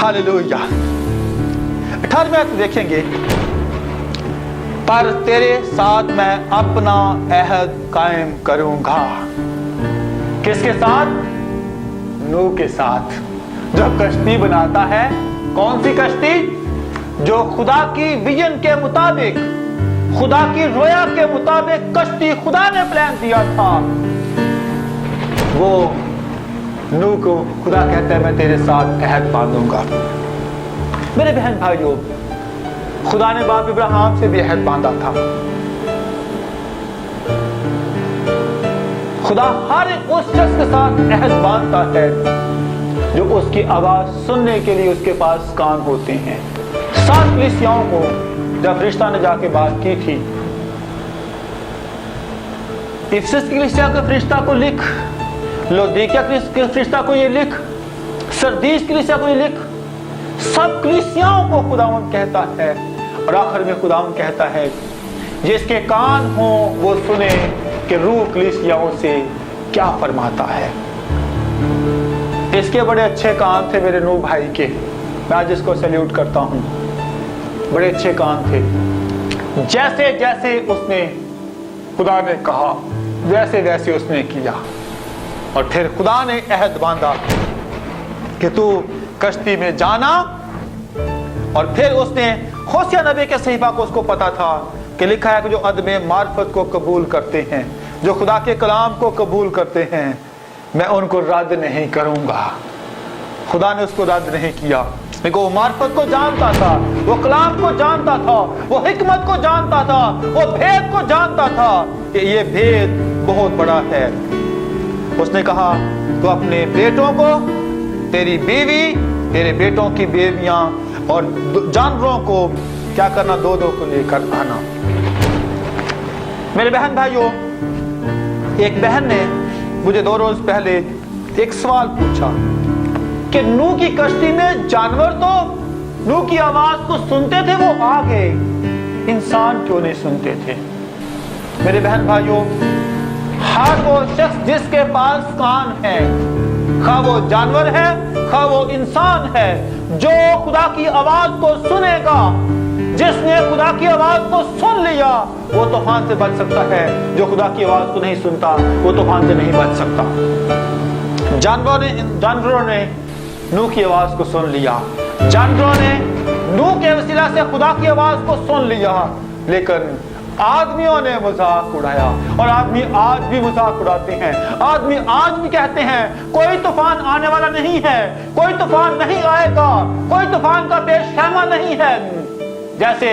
Hallelujah. 18वें आयत देखेंगे, पर तेरे साथ मैं अपना अहद कायम करूंगा। किसके साथ? नूह के साथ, जो कश्ती बनाता है। कौन सी कश्ती? जो खुदा की विजन के मुताबिक, खुदा की रोया के मुताबिक कश्ती खुदा ने प्लान दिया था, वो नूह को खुदा कहता है मैं तेरे साथ अहद बांधूंगा। मेरे बहन भाइयों, खुदा ने बाप इब्राहिम से भी अहद बांधा था। खुदा हर उस शख्स के साथ अहद बांधता है जो उसकी आवाज सुनने के लिए उसके पास कान होते हैं। 7 कलीसियाओं को जब फरिश्ता ने जाके बात की थी, इफिसस की कलीसिया के फरिश्ता को लिख, लौदीकिया के फरिश्ता को ये लिख, सरदीस की कलीसिया को ये लिख, सब कलीसियाओं को खुदावंद कहता है। और आखिर में खुदावंद कहता है जिसके कान हो वो सुने कि रूह कलीसियाओं से क्या फरमाता है। इसके बड़े अच्छे कान थे मेरे नूह भाई के, मैं आज इसको सैल्यूट करता हूं। बड़े अच्छे कान थे, जैसे जैसे उसने खुदा ने कहा वैसे वैसे उसने किया। और फिर खुदा ने अहद बांधा कि तू कश्ती में जाना। और फिर उसने होशिया नबी के सहीफा को उसको पता था कि लिखा है कि जो अदमे मार्फत को कबूल करते हैं, जो खुदा के कलाम को कबूल करते हैं, मैं उनको रद्द नहीं करूंगा। खुदा ने उसको रद्द नहीं किया। देखो, वो मार्फत को जानता था, वो कलाम को जानता था, वो हिकमत को जानता था, वो भेद को जानता था कि ये भेद बहुत बड़ा है। उसने कहा तो अपने बेटों को, तेरी बीवी, तेरे बेटों की बेबियां और जानवरों को क्या करना, 2-2 को लेकर आना। मेरे बहन भाइयों, एक बहन ने मुझे 2 रोज पहले एक सवाल पूछा कि नूह की कश्ती में जानवर तो नूह की आवाज को सुनते थे, वो आ गए, इंसान क्यों नहीं सुनते थे? मेरे बहन भाइयों, हर वो शख्स जिसके पास कान है, खा वो जानवर है खा वो इंसान है, जो खुदा की आवाज को सुनेगा, जिसने खुदा की आवाज को सुन लिया, वो तूफान से बच सकता है। जो खुदा की आवाज को नहीं सुनता वो तूफान से नहीं बच सकता। जानवरों ने नूह की आवाज को सुन लिया, जानवरों ने नूह के वसीला से खुदा की आवाज को सुन लिया, लेकिन आदमियों ने मजाक उड़ाया। और आदमी आज भी मजाक उड़ाते हैं। आदमी आज भी कहते हैं कोई तूफान आने वाला नहीं है, कोई तूफान नहीं आएगा, कोई तूफान का पेश खैमा नहीं है। जैसे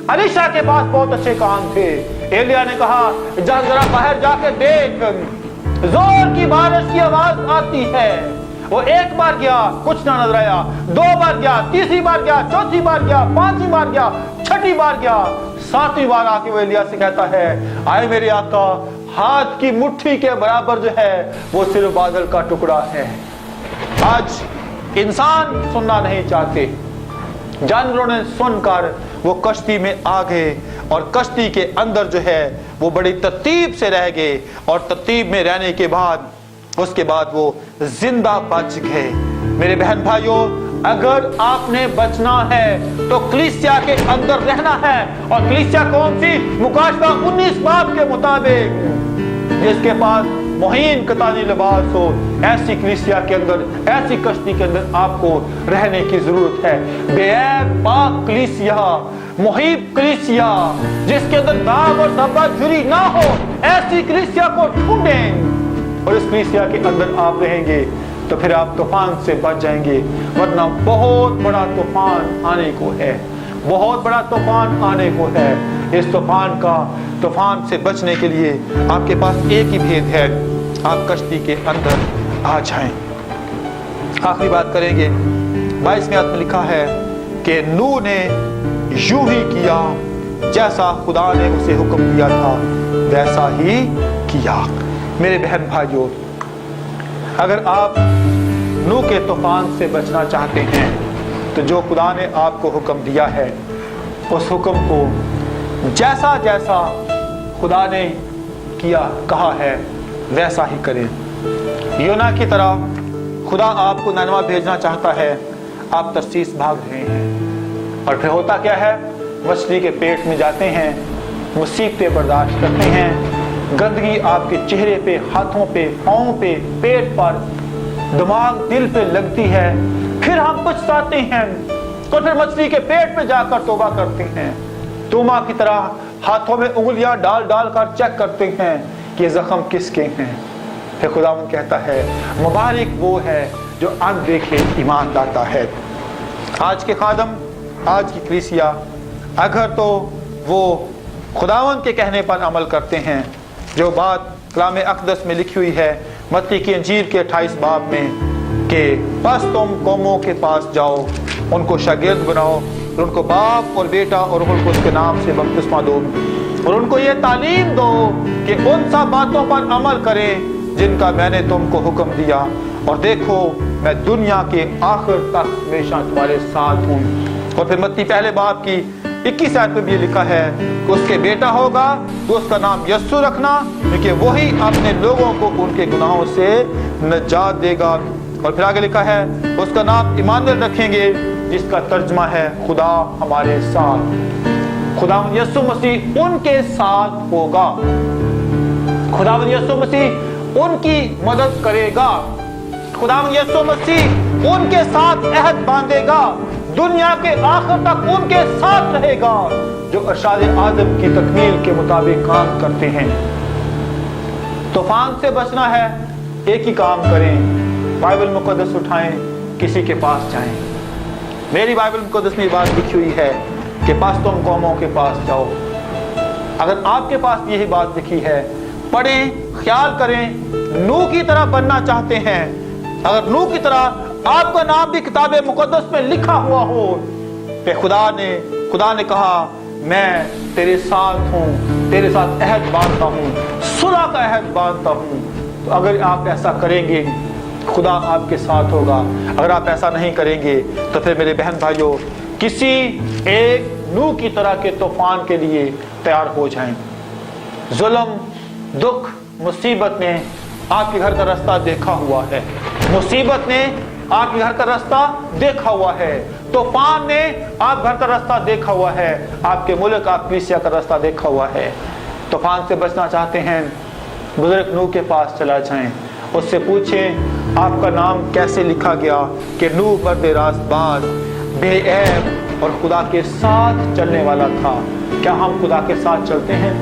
अलीशा के पास बहुत अच्छे कान थे, एलिया ने कहा जा जरा बाहर जाके देख, जोर की बारिश की आवाज आती है। वो 1 बार गया, कुछ ना नजर आया, 2 बार गया, 3री बार गया, 4थी बार गया, 5वीं बार गया, 6ठी बार गया, 7वीं बार आके वो एलिया से कहता है आए मेरे आका, हाथ की मुट्ठी के बराबर जो है वो सिर्फ बादल का टुकड़ा है। आज इंसान सुनना नहीं चाहते, जानवरों ने सुनकर वो कश्ती में आ गए और कश्ती के अंदर जो है वो बड़ी तरतीब से रह गए। और तरतीब में रहने के बाद उसके बाद वो जिंदा बच गए। मेरे बहन भाइयों, अगर आपने बचना है तो कलीसिया के अंदर रहना है। और कलीसिया कौन सी? मुकाशवा 19 बाब के मुताबिक जिसके पास मुहीन कतानी लिबास हो, ऐसी कलीसिया के अंदर, ऐसी कश्ती के अंदर आपको रहने की जरूरत है। बेऐब पाक कलीसिया, मुहीब कलीसिया, जिसके अंदर दाग और धब्बा झुर्री ना हो, ऐसी कलीसिया को ढूंढें। और इस कलीसिया के अंदर आप रहेंगे तो फिर आप तूफान से बच जाएंगे, वरना बहुत बड़ा तूफान आने को है, बहुत बड़ा तूफान आने को है। इस तूफान से बचने के लिए आपके पास एक ही भेद है, आप कश्ती के अंदर आ जाएं। आखिरी बात करेंगे, 22वें आयत में लिखा है कि नूह ने यूं ही किया जैसा खुदा ने उसे हुक्म दिया था, वैसा ही किया। मेरे बहन भाइयों, अगर आप नूह के तूफान से बचना चाहते हैं तो जो खुदा ने आपको हुक्म दिया है, उस हुक्म को जैसा जैसा खुदा ने किया कहा है वैसा ही करें। योना की तरह खुदा आपको नैनवा भेजना चाहता है, आप तरसीस भाग रहे हैं। और फिर होता क्या है, मछली के पेट में जाते हैं, मुसीबतें बर्दाश्त करते हैं, गंदगी आपके चेहरे पे, हाथों पे, पाँव पे, पेट पर, दिमाग, दिल पे लगती है। फिर हम पछताते हैं और फिर मछली के पेट पे जाकर तौबा करते हैं। तोमा की तरह हाथों में उंगलियां डाल डाल कर चेक करते हैं कि ये जख्म किसके हैं। फिर खुदावंद कहता है मुबारक वो है जो अनदेखे ईमान लाता है। आज के खादम, आज की कलीसिया, अगर तो वो खुदावंद के कहने पर अमल करते हैं, जो बात कलाम अक़दस में लिखी हुई है मत्ती की अंजील के 28 बाब में कि बस तुम कौमों के पास जाओ, उनको शागिर्द बनाओ, उनको बाप और बेटा और रूह कुद्दूस के नाम से बपतिस्मा दो और उनको ये तालीम दो कि उन सब बातों पर अमल करें जिनका मैंने तुमको हुक्म दिया, और देखो मैं दुनिया के आखिर तक हमेशा तुम्हारे साथ हूँ। और फिर मत्ती पहले बाब की 21 आयत में भी लिखा है कि उसके बेटा होगा तो उसका नाम यस्सु रखना, क्योंकि वही अपने लोगों को उनके गुनाहों से निजात देगा। और फिर आगे लिखा है उसका नाम इमानुएल रखेंगे, जिसका तर्जुमा है खुदा हमारे साथ। खुदावंद यीशु मसीह उनके साथ होगा, खुदावंद यीशु मसीह उनकी मदद करेगा, खुदावंद यीशु मसीह उनके साथ अहद बांधेगा, दुनिया के आखिर तक उनके साथ रहेगा, जो इरशाद आदम की तकमील के मुताबिक काम करते हैं। तूफान से बचना है, एक ही काम करें, बाइबल मुकद्दस उठाएं, किसी के पास जाएं। मेरी बाइबल मुकद्दस में बात लिखी हुई है कि बस तुम कौमों के पास जाओ। अगर आपके पास यही बात लिखी है, पढ़ें, ख्याल करें। नूह की तरह बनना चाहते हैं, अगर नूह की तरह आपका नाम भी किताब मुकद्दस में लिखा हुआ हो, तो खुदा ने कहा मैं तेरे साथ हूँ, तेरे साथ अहद बांधता हूँ, सुलह का अहद बांधता हूँ। तो अगर आप ऐसा करेंगे खुदा आपके साथ होगा। अगर आप ऐसा नहीं करेंगे तो फिर मेरे बहन भाइयों, किसी एक नूह की तरह के तूफान के लिए तैयार हो जाएं। जुल्म, दुख, मुसीबत ने आपके घर का रास्ता देखा हुआ है, मुसीबत ने आपके घर का रास्ता देखा हुआ है, तूफान ने आप घर का रास्ता देखा हुआ है, आपके मुल्क, आप कलीसिया का रास्ता देखा हुआ है। तूफान से बचना चाहते हैं, बुजुर्ग नूह के पास चला जाएं, उससे पूछें आपका नाम कैसे लिखा गया कि नूह मर्द रास्तबाज, बेऐब और खुदा के साथ चलने वाला था। क्या हम खुदा के साथ चलते हैं?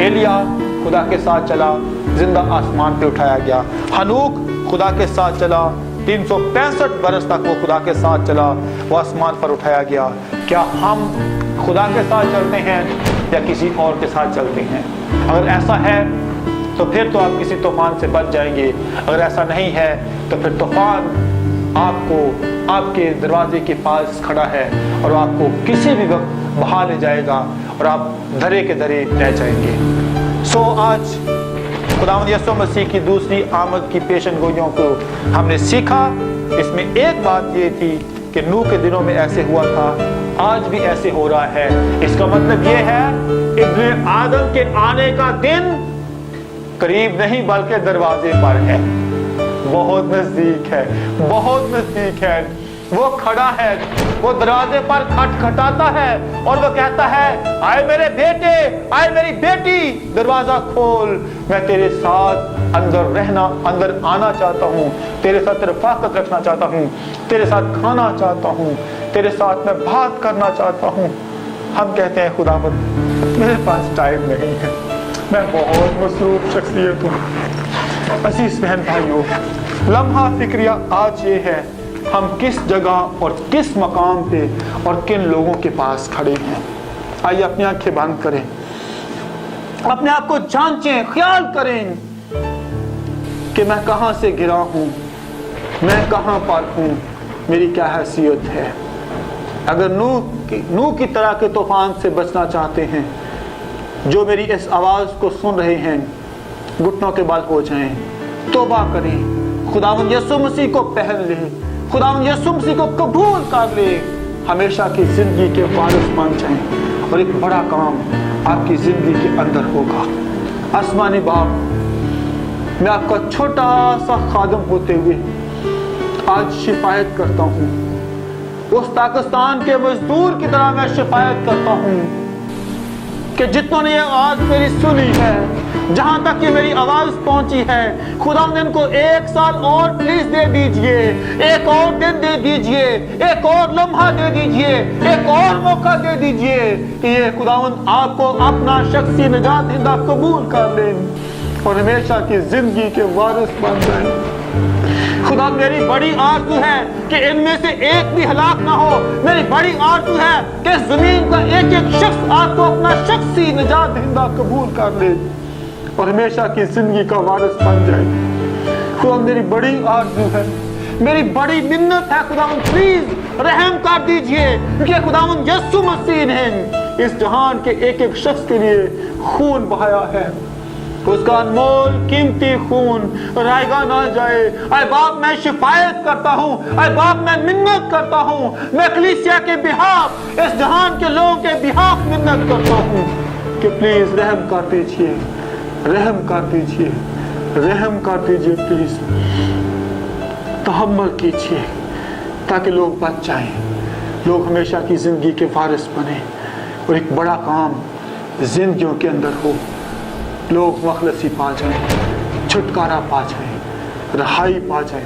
एलिया खुदा के साथ चला, जिंदा आसमान पे उठाया गया। हनूक खुदा के साथ चला, 365 बरस तक वो खुदा के साथ चला, वो आसमान पर उठाया गया। क्या हम खुदा के साथ चलते हैं या किसी और के साथ चलते हैं? अगर ऐसा है तो फिर तो आप किसी तूफान से बच जाएंगे। अगर ऐसा नहीं है तो फिर तूफान आपको आपके दरवाजे के पास खड़ा है और आपको किसी भी वक्त बहा ले जाएगा और आप धरे के धरे रह जाएंगे। सो आज खुदावंद यीशु मसीह की दूसरी आमद की पेशनगोइयों को हमने सीखा। इसमें एक बात ये थी कि नूह के दिनों में ऐसे हुआ था, आज भी ऐसे हो रहा है। इसका मतलब ये है इब्ने आदम के आने का दिन करीब नहीं बल्कि दरवाजे पर है, बहुत नजदीक है, बहुत नजदीक है। वो खड़ा है, वो दरवाजे पर खटखटाता है और वो कहता है आए मेरे बेटे, आए मेरी बेटी, दरवाजा खोल, मैं तेरे साथ अंदर रहना, अंदर आना चाहता हूँ, तेरे साथ रफ़ाक़त रखना चाहता हूँ, तेरे साथ खाना चाहता हूँ, तेरे साथ मैं बात करना चाहता हूँ। हम कहते हैं खुदावंद मेरे पास टाइम नहीं है, मैं बहुत मसरूफ शख्सियत हूँ। अजीज बहन भाइयों, लम्हा फिक्रिया आज ये है हम किस जगह और किस मकाम पे और किन लोगों के पास खड़े हैं। आइए अपनी आंखें बंद करें, अपने आप को जांचें, ख्याल करें कि मैं कहां से गिरा हूं, मैं कहां पर हूं, मेरी क्या हैसियत है। अगर नूह की तरह के तूफान से बचना चाहते हैं, जो मेरी इस आवाज को सुन रहे हैं घुटनों के बल हो जाएं, तौबा करें, खुदावंद यीशु मसीह को पहन लें, खुदावंद यीशु मसीह को कबूल कर ले, हमेशा की जिंदगी के वारिस बन जाएं और एक बड़ा काम आपकी जिंदगी के अंदर होगा। आसमानी बाप, मैं आपका छोटा सा खादम होते हुए आज शिकायत करता हूँ उस पाकिस्तान के मजदूर की तरह मैं शिकायत करता हूँ कि जितनों ने ये आवाज मेरी सुनी है, जहां तक ये मेरी आवाज पहुंची है, खुदा इनको 1 साल और प्लीज दे दीजिए, एक और दिन दे दीजिए, एक और लम्हा दे दीजिए, एक और मौका दे दीजिए कि ये खुदावंद आपको अपना शख्सी निजात दहिंदा कबूल कर लें और हमेशा की जिंदगी के वारिस बन जाए। खुदा मेरी बड़ी आरज़ू है कि इनमें से एक भी हलाक ना हो। मेरी बड़ी आरज़ू है कि ज़मीन का एक एक शख्स आपको अपना शख्सी निजात दहिंदा कबूल कर ले और हमेशा की जिंदगी का वारिस बन जाए। खुदा मेरी बड़ी आरज़ू है, मेरी बड़ी मिन्नत है, खुदावंद प्लीज रहम कर दीजिए क्योंकि खुदावंद यीशु मसीह ने इस जहान के एक एक शख्स के लिए खून बहाया है, उसका अनमोल कीमती खून रायगा ना जाए। ऐ बाप मैं शिफायत करता हूँ, ऐ बाप मैं मिन्नत करता हूँ, मैं कलीसिया के बिहाफ, इस जहान के लोगों के बिहाफ मिन्नत करता हूँ कि प्लीज रहम कर दीजिए, रहम कर दीजिए, रहम कर दीजिए, प्लीज तहम्मुल कीजिए ताकि लोग बच जाएं, लोग हमेशा की जिंदगी के वारिस बने और एक बड़ा काम जिंदगियों के अंदर हो, लोग मखलसी पा जाएं, छुटकारा पा जाएं, रहाई पा जाएं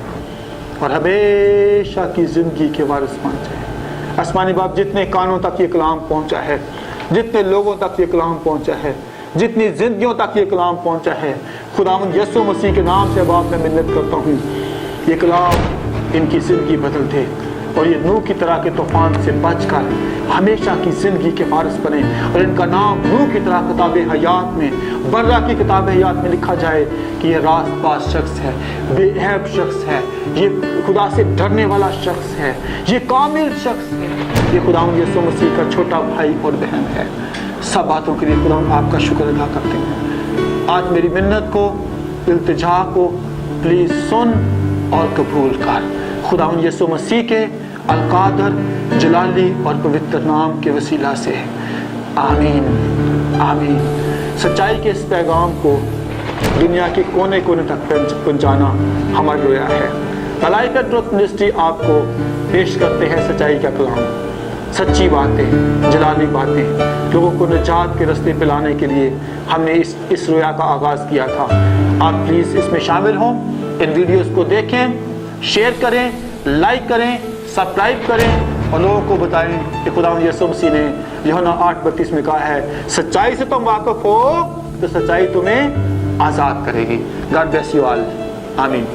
और हमेशा की जिंदगी के वारिस बन जाएं। आसमानी बाप जितने कानों तक ये कलाम पहुंचा है, जितने लोगों तक ये कलाम पहुंचा है, जितनी जिंदगियों तक ये कलाम पहुंचा है, खुदावंद यीशु मसीह के नाम से बाप मैं मिन्नत करता हूँ ये कलाम इनकी जिंदगी बदल दे और ये नूह की तरह के तूफान से बचकर हमेशा की जिंदगी के वारिस बने और इनका नाम नूह की तरह किताब हयात में, बर्रा की किताब हयात में लिखा जाए कि ये रास्तबाज शख्स है, बेऐब शख्स है, ये खुदा से डरने वाला शख्स है, ये कामिल शख्स है, ये खुदावंद यीशु मसीह का छोटा भाई और बहन है। सब बातों के लिए खुदावंद आपका शुक्र अदा करते हैं। आज मेरी मिन्नत को, इल्तिजा को प्लीज सुन और कबूल कर। खुदावंद यीशु मसीह के अलकादर जलाली और पवित्र नाम के वसीला से आमीन, आमीन। सच्चाई के इस पैगाम को दुनिया के कोने कोने तक पहुंचाना हमारा रोया है। मलाइका ट्रुथ मिनिस्ट्री आपको पेश करते हैं सच्चाई का कलाम, सच्ची बातें, जलाली बातें, लोगों को निजात के रास्ते पे लाने के लिए हमने इस रोया का आगाज़ किया था। आप प्लीज़ इसमें शामिल हों, इन वीडियोस को देखें, शेयर करें, लाइक करें, सब्सक्राइब करें और लोगों को बताएं कि खुदावंद यीशु मसीह ने यूहन्ना 8:32 में कहा है सच्चाई से तुम वाकिफ हो तो सच्चाई तुम्हें आज़ाद करेगी। गॉड ब्लेस यू ऑल, आमीन।